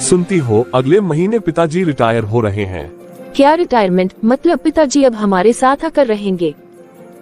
सुनती हो, अगले महीने पिताजी रिटायर हो रहे हैं। क्या रिटायरमेंट? मतलब पिताजी अब हमारे साथ आकर रहेंगे?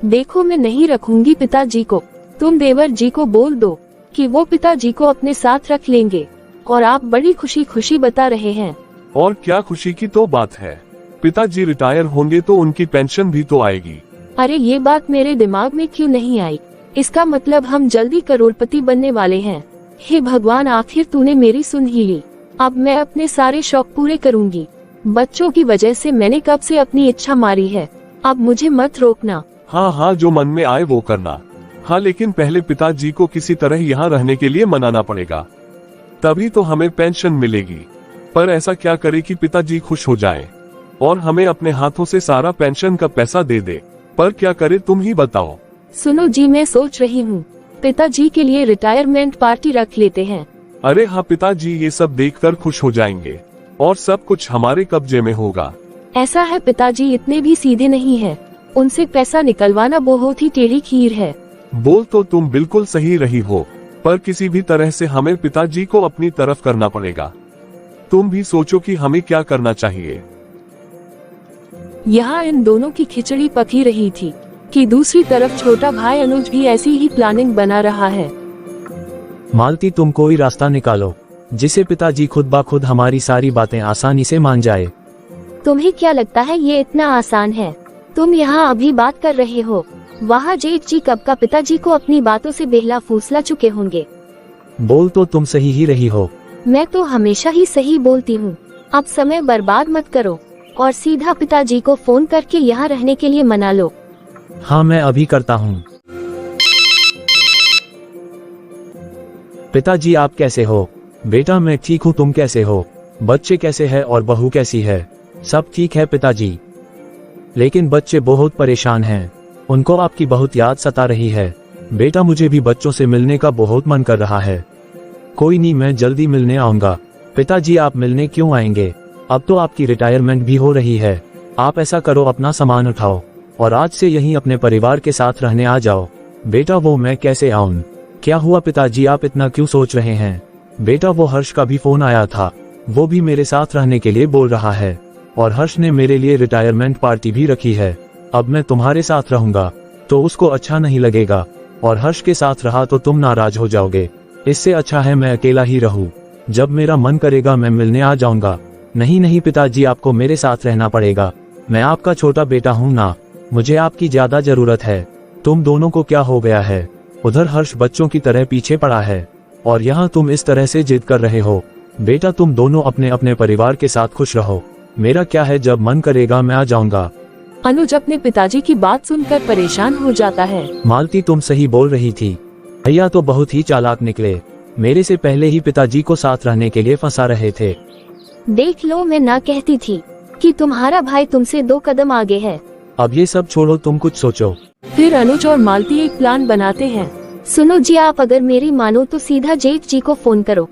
देखो मैं नहीं रखूंगी पिताजी को। तुम देवर जी को बोल दो कि वो पिताजी को अपने साथ रख लेंगे। और आप बड़ी खुशी खुशी बता रहे हैं। और क्या खुशी की तो बात है, पिताजी रिटायर होंगे तो उनकी पेंशन भी तो आएगी। अरे ये बात मेरे दिमाग में क्यों नहीं आई? इसका मतलब हम जल्दी करोड़पति बनने वाले हैं। हे भगवान, आखिर तूने मेरी सुन ही ली। अब मैं अपने सारे शौक पूरे करूंगी। बच्चों की वजह से मैंने कब से अपनी इच्छा मारी है, अब मुझे मत रोकना। हाँ हाँ, जो मन में आए वो करना। हाँ, लेकिन पहले पिताजी को किसी तरह यहाँ रहने के लिए मनाना पड़ेगा, तभी तो हमें पेंशन मिलेगी। पर ऐसा क्या करे कि पिताजी खुश हो जाएं और हमें अपने हाथों से सारा पेंशन का पैसा दे दे। पर क्या करे, तुम ही बताओ। सुनो जी, मैं सोच रही हूँ पिताजी के लिए रिटायरमेंट पार्टी रख लेते हैं। अरे हाँ, पिताजी ये सब देखकर खुश हो जाएंगे और सब कुछ हमारे कब्जे में होगा। ऐसा है, पिताजी इतने भी सीधे नहीं है, उनसे पैसा निकलवाना बहुत ही टेढ़ी खीर है। बोल तो तुम बिल्कुल सही रही हो, पर किसी भी तरह से हमें पिताजी को अपनी तरफ करना पड़ेगा। तुम भी सोचो कि हमें क्या करना चाहिए। यहाँ इन दोनों की खिचड़ी पकी रही थी कि दूसरी तरफ छोटा भाई अनुज भी ऐसी ही प्लानिंग बना रहा है। मालती, तुम कोई रास्ता निकालो जिसे पिताजी खुद ब खुद हमारी सारी बातें आसानी से मान जाए। तुम्हें क्या लगता है ये इतना आसान है? तुम यहाँ अभी बात कर रहे हो, वहाँ जेठ जी कब का पिताजी को अपनी बातों से बेहला फूसला चुके होंगे। बोल तो तुम सही ही रही हो। मैं तो हमेशा ही सही बोलती हूँ। अब समय बर्बाद मत करो और सीधा पिताजी को फोन करके यहाँ रहने के लिए मना लो। हाँ, मैं अभी करता हूँ। पिताजी, आप कैसे हो? बेटा मैं ठीक हूँ, तुम कैसे हो? बच्चे कैसे हैं और बहू कैसी है? सब ठीक है पिताजी, लेकिन बच्चे बहुत परेशान हैं, उनको आपकी बहुत याद सता रही है। बेटा मुझे भी बच्चों से मिलने का बहुत मन कर रहा है। कोई नहीं, मैं जल्दी मिलने आऊंगा। पिताजी, आप मिलने क्यों आएंगे? अब तो आपकी रिटायरमेंट भी हो रही है। आप ऐसा करो, अपना सामान उठाओ और आज से यहीं अपने परिवार के साथ रहने आ जाओ। बेटा वो मैं कैसे आऊं? क्या हुआ पिताजी, आप इतना क्यों सोच रहे हैं? बेटा वो हर्ष का भी फोन आया था, वो भी मेरे साथ रहने के लिए बोल रहा है और हर्ष ने मेरे लिए रिटायरमेंट पार्टी भी रखी है। अब मैं तुम्हारे साथ रहूंगा तो उसको अच्छा नहीं लगेगा और हर्ष के साथ रहा तो तुम नाराज हो जाओगे। इससे अच्छा है मैं अकेला ही रहूं। जब मेरा मन करेगा मैं मिलने आ जाऊंगा। नहीं नहीं पिताजी, आपको मेरे साथ रहना पड़ेगा। मैं आपका छोटा बेटा हूं ना, मुझे आपकी ज्यादा जरूरत है। तुम दोनों को क्या हो गया है? उधर हर्ष बच्चों की तरह पीछे पड़ा है और यहाँ तुम इस तरह से जिद कर रहे हो। बेटा तुम दोनों अपने अपने परिवार के साथ खुश रहो। मेरा क्या है, जब मन करेगा मैं आ जाऊंगा। अनुज अपने पिताजी की बात सुनकर परेशान हो जाता है। मालती, तुम सही बोल रही थी। भैया तो बहुत ही चालाक निकले, मेरे से पहले ही पिताजी को साथ रहने के लिए फंसा रहे थे। देख लो, मैं ना कहती थी कि तुम्हारा भाई तुमसे 2 कदम आगे है। अब ये सब छोड़ो, तुम कुछ सोचो। फिर अनुज और मालती एक प्लान बनाते हैं। सुनो जी, आप अगर मेरी मानो तो सीधा जेठ जी को फोन करो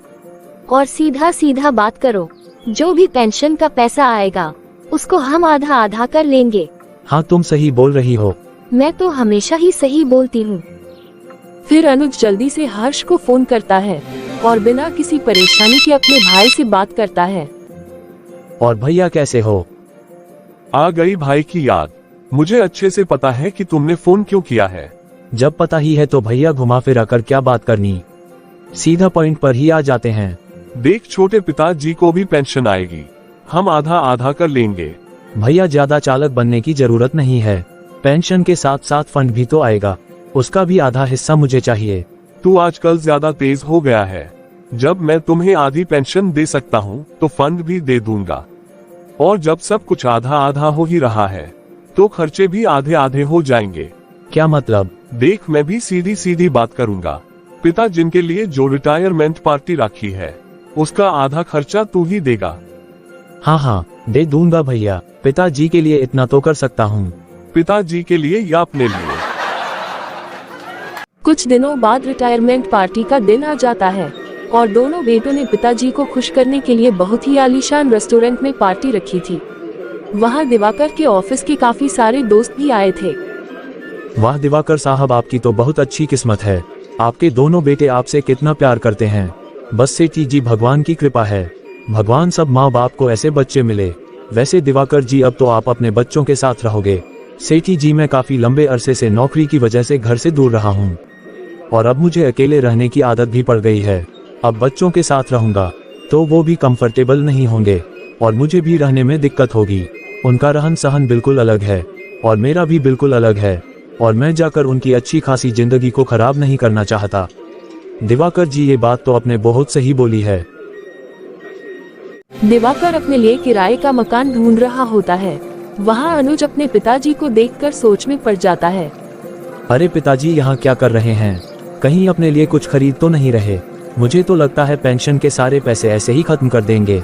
और सीधा सीधा बात करो। जो भी पेंशन का पैसा आएगा उसको हम आधा आधा कर लेंगे। हाँ, तुम सही बोल रही हो। मैं तो हमेशा ही सही बोलती हूँ। फिर अनुज जल्दी से हर्ष को फोन करता है और बिना किसी परेशानी के अपने भाई से बात करता है। और भैया कैसे हो? आ गई भाई की याद। मुझे अच्छे से पता है कि तुमने फोन क्यों किया है। जब पता ही है तो भैया घुमा फिरा कर क्या बात करनी, सीधा पॉइंट पर ही आ जाते हैं। देख, छोटे पिताजी को भी पेंशन आएगी, हम आधा आधा कर लेंगे। भैया ज्यादा चालक बनने की जरूरत नहीं है, पेंशन के साथ साथ फंड भी तो आएगा, उसका भी आधा हिस्सा मुझे चाहिए। तू आजकल ज्यादा तेज हो गया है। जब मैं तुम्हें आधी पेंशन दे सकता हूँ तो फंड भी दे दूंगा। और जब सब कुछ आधा आधा हो ही रहा है तो खर्चे भी आधे आधे हो जाएंगे। क्या मतलब? देख, मैं भी सीधी सीधी बात करूंगा। पिता जिनके लिए जो रिटायरमेंट पार्टी रखी है उसका आधा खर्चा तू ही देगा। हाँ हाँ, दे दूंगा भैया। पिताजी के लिए इतना तो कर सकता हूँ। पिताजी के लिए या अपने लिए? कुछ दिनों बाद रिटायरमेंट पार्टी का दिन आ जाता है और दोनों बेटों ने पिताजी को खुश करने के लिए बहुत ही आलीशान रेस्टोरेंट में पार्टी रखी थी। वहाँ दिवाकर के ऑफिस के काफी सारे दोस्त भी आए थे। वाह दिवाकर साहब, आपकी तो बहुत अच्छी किस्मत है। आपके दोनों बेटे आपसे कितना प्यार करते हैं। बस सेठी जी, भगवान की कृपा है। भगवान सब माँ बाप को ऐसे बच्चे मिले। वैसे दिवाकर जी अब तो आप अपने बच्चों के साथ रहोगे। सेठी जी मैं काफी लंबे अरसे से नौकरी की वजह से घर से दूर रहा हूँ और अब मुझे अकेले रहने की आदत भी पड़ गई है। अब बच्चों के साथ रहूंगा तो वो भी कंफर्टेबल नहीं होंगे और मुझे भी रहने में दिक्कत होगी। उनका रहन सहन बिल्कुल अलग है और मेरा भी बिल्कुल अलग है और मैं जाकर उनकी अच्छी खासी जिंदगी को खराब नहीं करना चाहता। दिवाकर जी ये बात तो आपने बहुत सही बोली है। दिवाकर अपने लिए किराए का मकान ढूंढ रहा होता है। वहाँ अनुज अपने पिताजी को देखकर सोच में पड़ जाता है। अरे पिताजी यहाँ क्या कर रहे हैं? कहीं अपने लिए कुछ खरीद तो नहीं रहे? मुझे तो लगता है पेंशन के सारे पैसे ऐसे ही खत्म कर देंगे।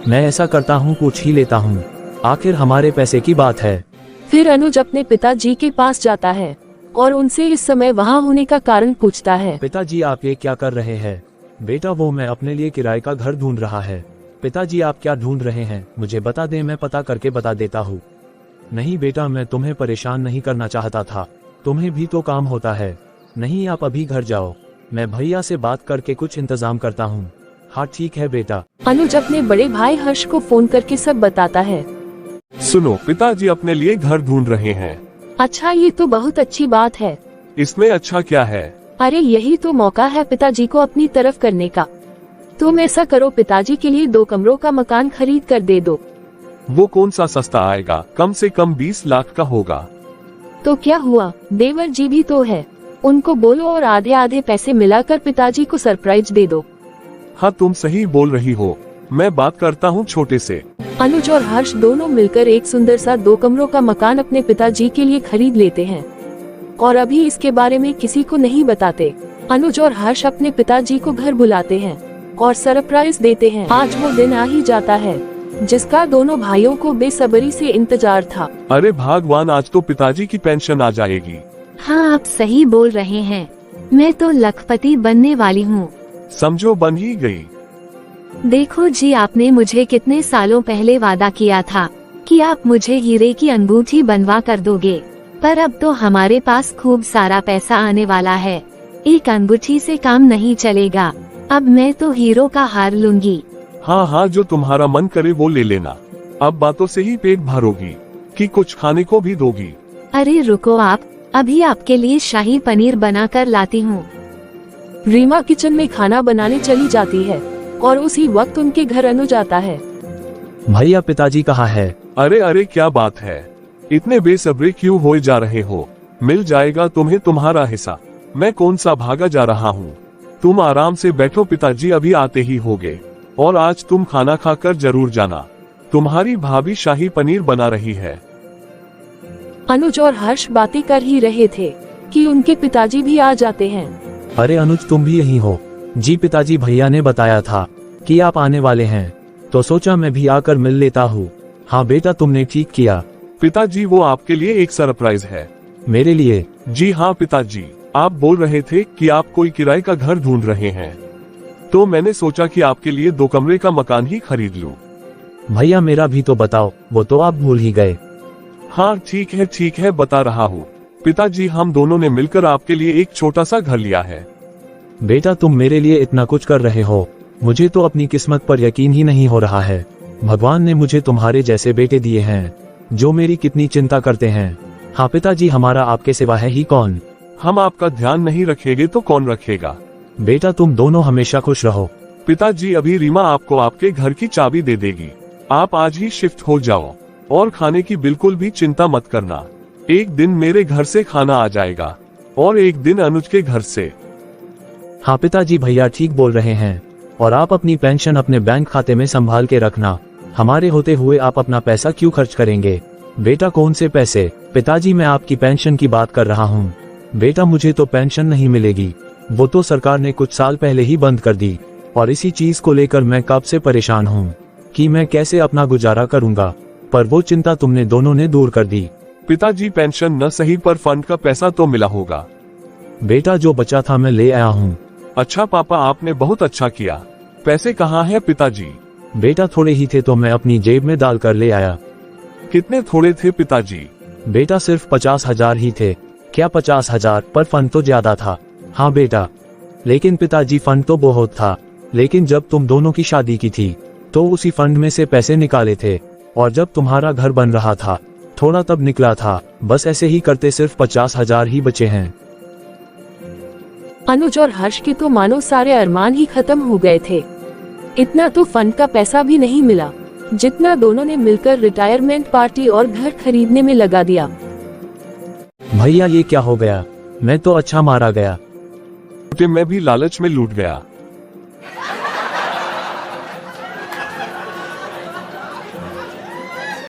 मैं ऐसा करता हूँ पूछ ही लेता हूँ, आखिर हमारे पैसे की बात है। फिर अनुज अपने पिताजी के पास जाता है और उनसे इस समय वहाँ होने का कारण पूछता है। पिताजी आप ये क्या कर रहे हैं? बेटा वो मैं अपने लिए किराए का घर ढूंढ रहा है। पिताजी आप क्या ढूंढ रहे हैं मुझे बता दें, मैं पता करके बता देता हूँ। नहीं बेटा मैं तुम्हें परेशान नहीं करना चाहता था, तुम्हें भी तो काम होता है। नहीं आप अभी घर जाओ, मैं भैया से बात करके कुछ इंतजाम करता हूँ। हाँ ठीक है बेटा। अनुज अपने बड़े भाई हर्ष को फोन करके सब बताता है। सुनो पिताजी अपने लिए घर ढूंढ रहे हैं। अच्छा ये तो बहुत अच्छी बात है। इसमें अच्छा क्या है? अरे यही तो मौका है पिताजी को अपनी तरफ करने का। तुम ऐसा करो पिताजी के लिए 2 कमरों का मकान खरीद कर दे दो। वो कौन सा सस्ता आएगा, कम से कम 20 लाख का होगा। तो क्या हुआ, देवर जी भी तो है, उनको बोलो और आधे आधे पैसे मिलाकर पिताजी को सरप्राइज दे दो। हाँ तुम सही बोल रही हो, मैं बात करता हूँ छोटे से। अनुज और हर्ष दोनों मिलकर एक सुंदर सा 2 कमरों का मकान अपने पिताजी के लिए खरीद लेते हैं और अभी इसके बारे में किसी को नहीं बताते। अनुज और हर्ष अपने पिताजी को घर बुलाते हैं और सरप्राइज देते हैं। आज वो दिन आ ही जाता है जिसका दोनों भाइयों को बेसब्री से इंतजार था। अरे भगवान आज तो पिताजी की पेंशन आ जाएगी। हाँ आप सही बोल रहे हैं, मैं तो लखपति बनने वाली हूँ। समझो बन ही गई। देखो जी आपने मुझे कितने सालों पहले वादा किया था कि आप मुझे हीरे की अंगूठी बनवा कर दोगे, पर अब तो हमारे पास खूब सारा पैसा आने वाला है। एक अंगूठी से काम नहीं चलेगा, अब मैं तो हीरो का हार लूंगी। हाँ हाँ जो तुम्हारा मन करे वो ले लेना, अब बातों से ही पेट भरोगी कि कुछ खाने को भी दोगी। अरे रुको आप, अभी आपके लिए शाही पनीर बना कर लाती हूँ। रीमा किचन में खाना बनाने चली जाती है और उसी वक्त उनके घर अनुज आता है। भैया पिताजी कहाँ है? अरे अरे क्या बात है, इतने बेसब्रे क्यों हो जा रहे हो? मिल जाएगा तुम्हें तुम्हारा हिस्सा, मैं कौन सा भागा जा रहा हूँ। तुम आराम से बैठो, पिताजी अभी आते ही होंगे और आज तुम खाना खाकर जरूर जाना, तुम्हारी भाभी शाही पनीर बना रही है। अनुज और हर्ष बातें कर ही रहे थे कि उनके पिताजी भी आ जाते हैं। अरे अनुज तुम भी यहीं हो? जी पिताजी भैया ने बताया था कि आप आने वाले हैं तो सोचा मैं भी आकर मिल लेता हूँ। हाँ बेटा तुमने ठीक किया। पिताजी वो आपके लिए एक सरप्राइज है। मेरे लिए? जी हाँ पिताजी, आप बोल रहे थे कि आप कोई किराए का घर ढूंढ रहे हैं, तो मैंने सोचा कि आपके लिए 2 कमरे का मकान ही खरीद लूं। भैया मेरा भी तो बताओ, वो तो आप भूल ही गए। हाँ ठीक है बता रहा हूँ पिताजी, हम दोनों ने मिलकर आपके लिए एक छोटा सा घर लिया है। बेटा तुम मेरे लिए इतना कुछ कर रहे हो, मुझे तो अपनी किस्मत पर यकीन ही नहीं हो रहा है। भगवान ने मुझे तुम्हारे जैसे बेटे दिए हैं जो मेरी कितनी चिंता करते हैं। हाँ पिताजी हमारा आपके सिवा है ही कौन? हम आपका ध्यान नहीं रखेंगे तो कौन रखेगा? बेटा तुम दोनों हमेशा खुश रहो। पिताजी अभी रीमा आपको आपके घर की चाबी दे देगी, आप आज ही शिफ्ट हो जाओ और खाने की बिल्कुल भी चिंता मत करना। एक दिन मेरे घर से खाना आ जाएगा और एक दिन अनुज के घर से। हाँ पिताजी भैया ठीक बोल रहे हैं, और आप अपनी पेंशन अपने बैंक खाते में संभाल के रखना, हमारे होते हुए आप अपना पैसा क्यों खर्च करेंगे? बेटा कौन से पैसे? पिताजी मैं आपकी पेंशन की बात कर रहा हूँ। बेटा मुझे तो पेंशन नहीं मिलेगी, वो तो सरकार ने कुछ साल पहले ही बंद कर दी और इसी चीज को लेकर मैं कब से परेशान हूँ कि मैं कैसे अपना गुजारा करूँगा, पर वो चिंता तुमने दोनों ने दूर कर दी। पिताजी पेंशन न सही पर फंड का पैसा तो मिला होगा। बेटा जो बचा था मैं ले आया हूँ। अच्छा पापा आपने बहुत अच्छा किया। पैसे कहाँ है पिताजी? बेटा थोड़े ही थे तो मैं अपनी जेब में डाल कर ले आया। कितने थोड़े थे पिताजी? बेटा सिर्फ 50,000 ही थे। क्या 50,000? पर फंड तो ज्यादा था। हाँ बेटा, लेकिन पिताजी फंड तो बहुत था, लेकिन जब तुम दोनों की शादी की थी तो उसी फंड में से पैसे निकाले थे, और जब तुम्हारा घर बन रहा था थोड़ा तब निकला था। बस ऐसे ही करते सिर्फ 50,000 ही बचे हैं। अनुज और हर्ष के तो मानो सारे अरमान ही खत्म हो गए थे। इतना तो फंड का पैसा भी नहीं मिला जितना दोनों ने मिलकर रिटायरमेंट पार्टी और घर खरीदने में लगा दिया। भैया ये क्या हो गया, मैं तो अच्छा मारा गया। मैं भी लालच में लूट गया।